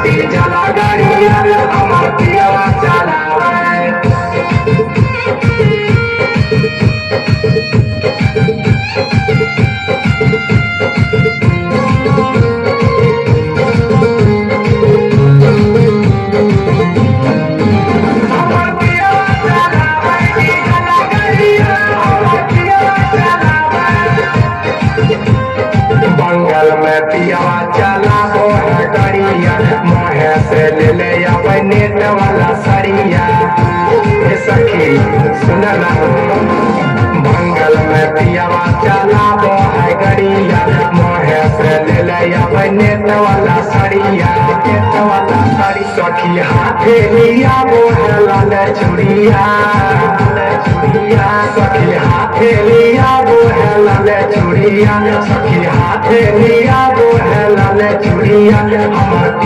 चला गाड़िया हमार पियावा चलावे। बंगल में पियावा चलाबो है गाड़िया मोहे से ले ले आवे नेट वाला सड़िया। ए सखी सुन ना बंगल में पियावा चलाबो है गाड़िया मोहे से ले ले आवे नेट वाला सड़िया। नेट वाला सड़ी सखी हाथे लिया वो है लाल चूड़िया। चूड़िया सखी हाथे लिया वो है लाल चूड़िया। सखी हाथे लिया वो है लाल चूड़िया। हमार